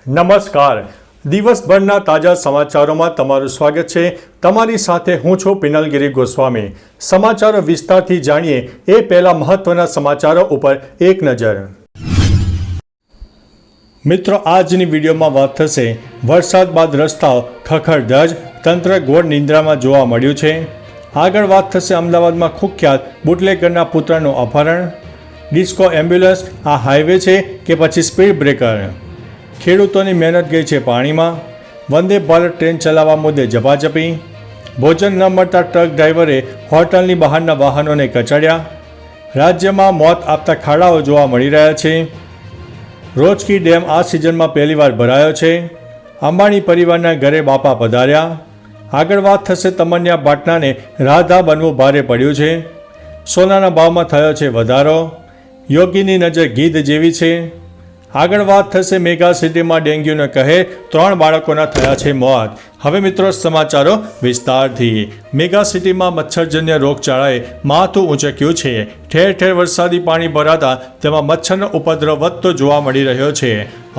નમસ્કાર. દિવસભરના તાજા સમાચારોમાં તમારું સ્વાગત છે. તમારી સાથે હું છું પિનલગીરી ગોસ્વામી. સમાચારો વિસ્તારથી જાણીએ એ પહેલા મહત્વના સમાચારો ઉપર એક નજર. મિત્રો, આજની વિડીયોમાં વાત થશે વરસાદ બાદ રસ્તાઓ ખખડધજ, તંત્ર ઘોર નિંદ્રામાં જોવા મળ્યું છે. આગળ વાત થશે અમદાવાદમાં કુખ્યાત બુટલેગરના પુત્રનું અપહરણ. ડિસ્કો એમ્બ્યુલન્સ આ હાઈવે છે કે પછી સ્પીડ બ્રેકર? ખેડૂતોની મહેનત ગઈ છે પાણીમાં. વંદે ભારત ટ્રેન ચલાવવા મુદ્દે ઝપાઝપી. ભોજન ન મળતા ટ્રક ડ્રાઈવરે હોટલની બહારના વાહનોને કચડ્યા. રાજ્યમાં મોત આપતા ખાડાઓ જોવા મળી રહ્યા છે. રોજકી ડેમ આ સિઝનમાં પહેલીવાર ભરાયો છે. અંબાણી પરિવારના ઘરે બાપા પધાર્યા. આગળ વાત થશે તમન્યા ભાટનાને રાધા બનવું ભારે પડ્યું છે. સોનાના ભાવમાં થયો છે વધારો. યોગીની નજર ગીધ જેવી છે. આગળ વાત થશે મેગા સિટીમાં ડેન્ગ્યુને કહે 3 બાળકોના થયા છે મોત. હવે મિત્રો સમાચારો વિસ્તારથી. મેગા સિટીમાં મચ્છરજન્ય રોગચાળાએ માથું ઊંચક્યું છે. ઠેર ઠેર વરસાદી પાણી ભરાતા તેમાં મચ્છરનો ઉપદ્રવ વધતો જોવા મળી રહ્યો છે.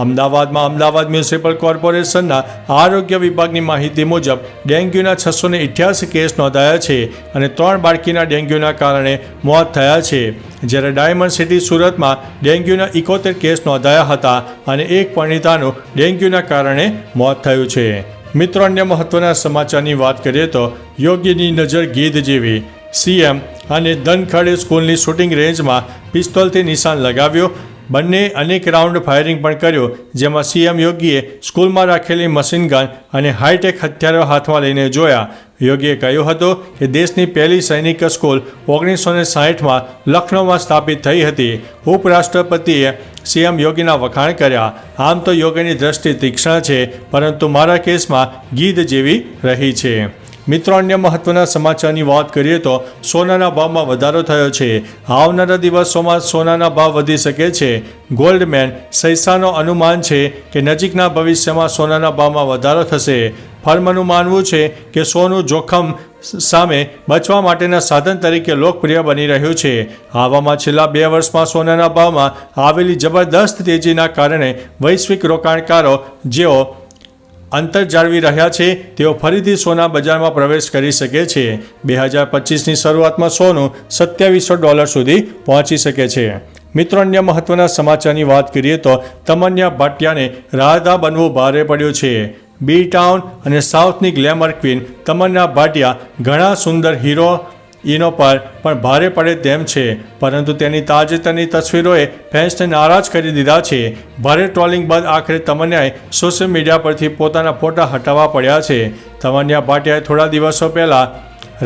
અમદાવાદમાં અમદાવાદ મ્યુનિસિપલ કોર્પોરેશનના આરોગ્ય વિભાગની માહિતી મુજબ ડેન્ગ્યુના 688 કેસ નોંધાયા છે અને 3 બાળકીના ડેન્ગ્યુના કારણે મોત થયા છે. જ્યારે ડાયમંડ સિટી સુરતમાં ડેન્ગ્યુના 71 કેસ નોંધાયા હતા અને એક પરિણીતાનું ડેન્ગ્યુના કારણે મોત થયું છે. મિત્રો, અન્ય મહત્વના સમાચારની વાત કરીએ તો યોગીની નજર ગીધ જેવી. સીએમ અને ધનખડે સ્કૂલની શૂટિંગ રેન્જમાં પિસ્તોલથી નિશાન લગાવ્યું. બંને અનેક રાઉન્ડ ફાયરિંગ પણ કર્યું, જેમાં સીએમ યોગીએ સ્કૂલમાં રાખેલી મશીન ગન અને હાઈટેક હથિયારો હાથમાં લઈને જોયા. યોગીએ કહ્યું હતું કે દેશની પહેલી સૈનિક સ્કૂલ 1960માં લખનૌમાં સ્થાપિત થઈ હતી. ઉપરાષ્ટ્રપતિએ સીએમ યોગીના વખાણ કર્યા. આમ તો યોગીની દ્રષ્ટિ તીક્ષ્ણ છે, પરંતુ મારા કેસમાં ગીધ જેવી રહી છે. મિત્રો, અન્ય મહત્વના સમાચારની વાત કરીએ તો સોનાના ભાવમાં વધારો થયો છે. આવનારા દિવસોમાં સોનાના ભાવ વધી શકે છે. ગોલ્ડમેન સૈસાનો અનુમાન છે કે નજીકના ભવિષ્યમાં સોનાના ભાવમાં વધારો થશે. ફર્મનું માનવું છે કે સોનું જોખમ સામે બચવા માટેના સાધન તરીકે લોકપ્રિય બની રહ્યું છે. આવામાં છેલ્લા 2 વર્ષમાં સોનાના ભાવમાં આવેલી જબરદસ્ત તેજીના કારણે વૈશ્વિક રોકાણકારો જેઓ અંતર જાળવી રહ્યા છે તેઓ ફરીથી સોના બજારમાં પ્રવેશ કરી શકે છે. 2025ની શરૂઆતમાં સોનું $2700 સુધી પહોંચી શકે છે. મિત્રો, અન્ય મહત્વના સમાચારની વાત કરીએ તો તમન્યા ભાટિયાને રાધા બનવું ભારે પડ્યું છે. બી ટાઉન અને સાઉથની ગ્લેમર ક્વીન તમન્યા ભાટિયા ઘણા સુંદર હીરોઈનો પર પણ ભારે પડે તેમ છે, પરંતુ તેની તાજેતરની તસવીરોએ ફેન્સને નારાજ કરી દીધા છે. ભારે ટ્રોલિંગ બાદ આખરે તમન્યાએ સોશિયલ મીડિયા પરથી પોતાના ફોટા હટાવવા પડ્યા છે. તમન્યા ભાટિયાએ થોડા દિવસો પહેલાં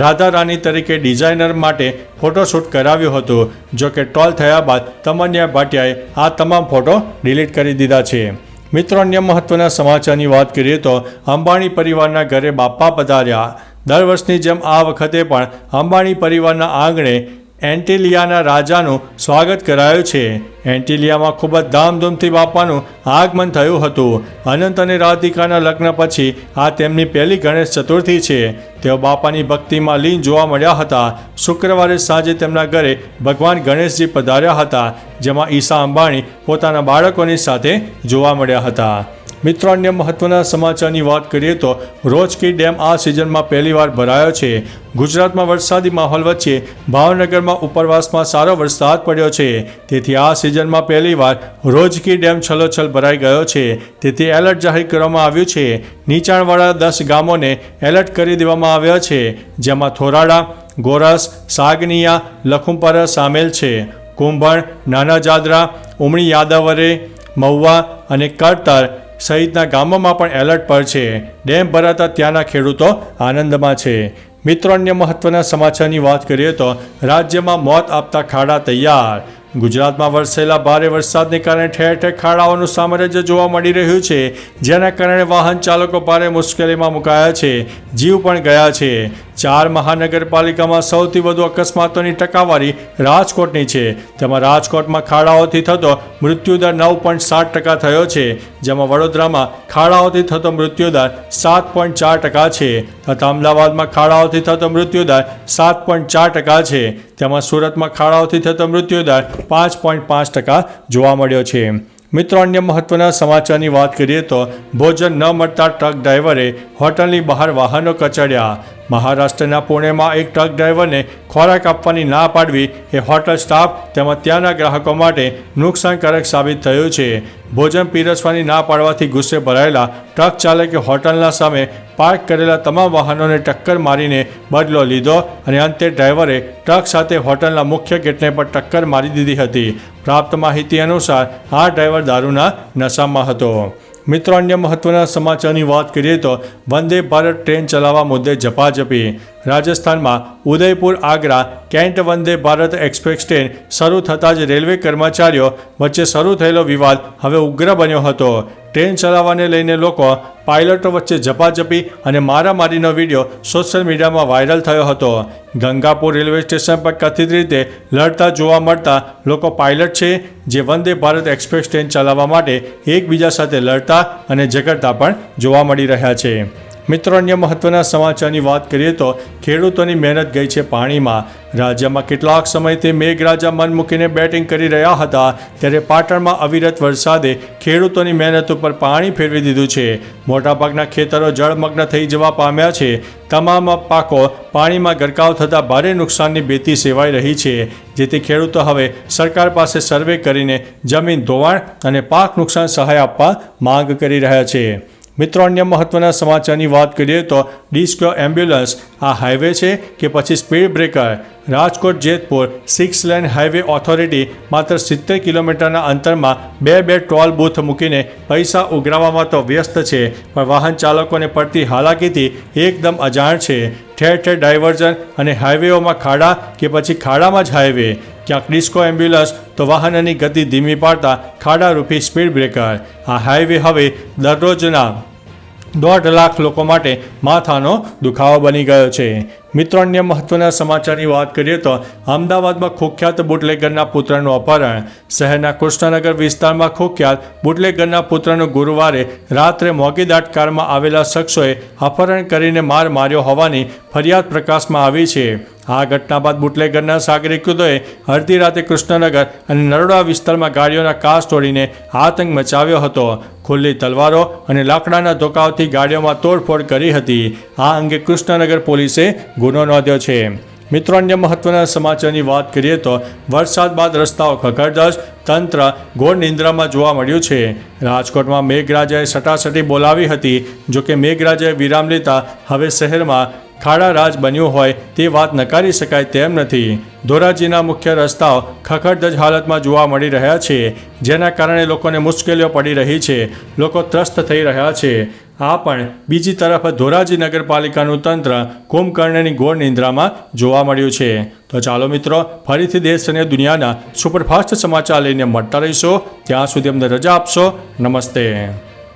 રાધા રાની તરીકે ડિઝાઇનર માટે ફોટોશૂટ કરાવ્યું હતું. જો કે ટ્રોલ થયા બાદ તમન્યા ભાટિયાએ આ તમામ ફોટો ડિલીટ કરી દીધા છે. મિત્રો, અન્ય મહત્વના સમાચારની વાત કરીએ તો અંબાણી પરિવારના ઘરે બાપા પધાર્યા. દર વર્ષની જેમ આ વખતે પણ અંબાણી પરિવારના આંગણે એન્ટિલિયાના રાજાનું સ્વાગત કરાયું છે. એન્ટિલિયામાં ખૂબ જ ધામધૂમથી બાપાનું આગમન થયું હતું. અનંત અને રાધિકાના લગ્ન પછી આ તેમની પહેલી ગણેશ ચતુર્થી છે. તેઓ બાપાની ભક્તિમાં લીન જોવા મળ્યા હતા. શુક્રવારે સાંજે તેમના ઘરે ભગવાન ગણેશજી પધાર્યા હતા, જેમાં ઈશા અંબાણી પોતાના બાળકોની સાથે જોવા મળ્યા હતા. મિત્રો, અન્ય મહત્વના સમાચારની વાત કરીએ તો રોજકી ડેમ આ સિઝનમાં પહેલીવાર ભરાયો છે. ગુજરાતમાં વરસાદી માહોલ વચ્ચે ભાવનગરમાં ઉપરવાસમાં સારો વરસાદ પડ્યો છે. તેથી આ સિઝનમાં પહેલીવાર રોજકી ડેમ છલોછલ ભરાઈ ગયો છે. તેથી એલર્ટ જાહેર કરવામાં આવ્યું છે. નીચાણવાળા 10 ગામોને એલર્ટ કરી દેવામાં આવ્યા છે, જેમાં થોરાડા, ગોરસ, સાગનિયા, લખુમપરા સામેલ છે. કુંભણ, નાના જાદરા, ઉમણી યાદવરે, મહુવા અને કરતર સહિતના ગામોમાં પણ એલર્ટ પર છે. ડેમ ભરાતા ત્યાંના ખેડૂતો આનંદમાં છે. મિત્રો, અન્ય મહત્વના સમાચારની વાત કરીએ તો રાજ્યમાં મોત આપતા ખાડા તૈયાર. ગુજરાતમાં વરસેલા ભારે વરસાદને કારણે ઠેર ઠેર ખાડાઓનું સામ્રાજ્ય જોવા મળી રહ્યું છે, જેના કારણે વાહન ચાલકો ભારે મુશ્કેલીમાં મુકાયા છે. જીવ પણ ગયા છે. 4 મહાનગરપાલિકામાં સૌથી વધુ અકસ્માતોની ટકાવારી રાજકોટની છે. તેમાં રાજકોટમાં ખાડાઓથી થતો મૃત્યુદર 9.7% થયો છે, જેમાં વડોદરામાં ખાડાઓથી થતો મૃત્યુદર 7.4% છે તથા અમદાવાદમાં ખાડાઓથી થતો મૃત્યુદર 7.4% છે. તેમાં સુરતમાં ખાડાઓથી થતો મૃત્યુદર 5.5% જોવા મળ્યો છે. મિત્રો, અન્ય મહત્વના સમાચારની વાત કરીએ તો ભોજન ન મળતા ટ્રક ડ્રાઈવરે હોટલની બહાર વાહનો કચડ્યા. મહારાષ્ટ્રના પુણેમાં એક ટ્રક ડ્રાઈવરને ખોરાક આપવાની ના પાડવી એ હોટલ સ્ટાફ તેમજ ત્યાંના ગ્રાહકો માટે નુકસાનકારક સાબિત થયું છે. ભોજન પીરસવાની ના પાડવાથી ગુસ્સે ભરાયેલા ટ્રક ચાલકે હોટલના સામે પાર્ક કરેલા તમામ વાહનોને ટક્કર મારીને બદલો લીધો અને અંતે ડ્રાઈવરે ટ્રક સાથે હોટલના મુખ્ય ગેટને પણ ટક્કર મારી દીધી હતી. પ્રાપ્ત માહિતી અનુસાર આ ડ્રાઈવર દારૂના નશામાં હતો. મિત્રો, અન્ય મહત્વના સમાચારની વાત કરીએ તો વંદે ભારત ટ્રેન ચલાવવા મુદ્દે ઝપાઝપી. રાજસ્થાનમાં Udaipur Agra cantt Vande Bharat express train શરૂ થતાં જ રેલવે કર્મચારીઓ વચ્ચે શરૂ થયેલો વિવાદ હવે ઉગ્ર બન્યો હતો. ટ્રેન ચલાવવાને લઈને લોકો પાયલટો વચ્ચે ઝપાઝપી અને મારામારીનો વિડીયો સોશિયલ મીડિયામાં વાયરલ થયો હતો. ગંગાપુર રેલવે સ્ટેશન પર કથિત રીતે લડતા જોવા મળતા લોકો પાયલટ છે જે વંદે ભારત એક્સપ્રેસ ટ્રેન ચલાવવા માટે એકબીજા સાથે લડતા અને ઝઘડતા પણ જોવા મળી રહ્યા છે. મિત્રો, અન્ય મહત્વના સમાચારની વાત કરીએ તો ખેડૂતોની મહેનત ગઈ છે પાણીમાં. રાજ્યમાં કેટલાક સમયથી મેઘરાજા મન મૂકીને બેટિંગ કરી રહ્યા હતા ત્યારે પાટણમાં અવિરત વરસાદે ખેડૂતોની મહેનત ઉપર પાણી ફેરવી દીધું છે. મોટાભાગના ખેતરો જળમગ્ન થઈ જવા પામ્યા છે. તમામ પાકો પાણીમાં ગરકાવ થતાં ભારે નુકસાનની ભીતિ સેવાઈ રહી છે, જેથી ખેડૂતો હવે સરકાર પાસે સર્વે કરીને જમીન ધોવાણ અને પાક નુકસાન સહાય આપવા માંગ કરી રહ્યા છે. મિત્રો, અન્ય મહત્વના સમાચારની વાત કરીએ તો ડિસ્કો એમ્બ્યુલન્સ આ હાઈવે છે કે પછી speed breaker. Rajkot Jetpur 6 lane highway authority માત્ર 70 કિલોમીટરના અંતરમાં બે ટોલ બૂથ મૂકીને પૈસા ઉઘરાવવામાં તો વ્યસ્ત છે, પણ વાહન ચાલકોને પડતી હાલાકીથી એકદમ અજાણ છે. ઠેર ઠેર ડાયવર્ઝન અને હાઈવેઓમાં ખાડા કે પછી ખાડામાં જ હાઈવે. ક્યાંક ડિસ્કો એમ્બ્યુલન્સ તો વાહનની ગતિ ધીમી પાડતા ખાડારૂપી સ્પીડ બ્રેકર. આ હાઈવે હવે દરરોજના 1.5 લાખ લોકો માટે માથાનો દુખાવો બની ગયો છે. મિત્રો, અન્ય મહત્વના સમાચારની વાત કરીએ તો અમદાવાદમાં કુખ્યાત બુટલેગરના પુત્રનું અપહરણ. શહેરના કૃષ્ણનગર વિસ્તારમાં કુખ્યાત બુટલેગરના પુત્રનું ગુરુવારે રાત્રે મોગીદાટ કારમાં આવેલા શખ્સોએ અપહરણ કરીને માર માર્યો હોવાની ફરિયાદ પ્રકાશમાં આવી છે. આ ઘટના બાદ બુટલેગરના સાગરીકૃતોએ અડધી રાતે કૃષ્ણનગર અને નરોડા વિસ્તારમાં ગાડીઓના કાચ તોડીને આતંક મચાવ્યો હતો. ખુલ્લી તલવારો અને લાકડાના ધોકાઓથી ગાડીઓમાં તોડફોડ કરી હતી. આ અંગે કૃષ્ણનગર પોલીસે ગુનો નોંધ્યો છે. મિત્રો, અન્ય મહત્વના સમાચારની વાત કરીએ તો વરસાદ બાદ રસ્તાઓ ખખડધજ, તંત્ર ઘોર નિંદ્રામાં જોવા મળ્યું છે. રાજકોટમાં મેઘરાજાએ સટાસટી બોલાવી હતી. જોકે મેઘરાજાએ વિરામ લેતા હવે શહેરમાં ખાડા રાજ બન્યું હોય તે વાત નકારી શકાય તેમ નથી. ધોરાજીના મુખ્ય રસ્તાઓ ખખડધજ હાલતમાં જોવા મળી રહ્યા છે, જેના કારણે લોકોને મુશ્કેલીઓ પડી રહી છે. લોકો ત્રસ્ત થઈ રહ્યા છે. આ પણ બીજી તરફ ધોરાજી નગરપાલિકાનું તંત્ર કુંભકર્ણની ઘોર નિંદ્રામાં જોવા મળ્યું છે. તો ચાલો મિત્રો, ફરીથી દેશ અને દુનિયાના સુપરફાસ્ટ સમાચાર લઈને મળતા રહીશો. ત્યાં સુધી અમને રજા આપશો. નમસ્તે.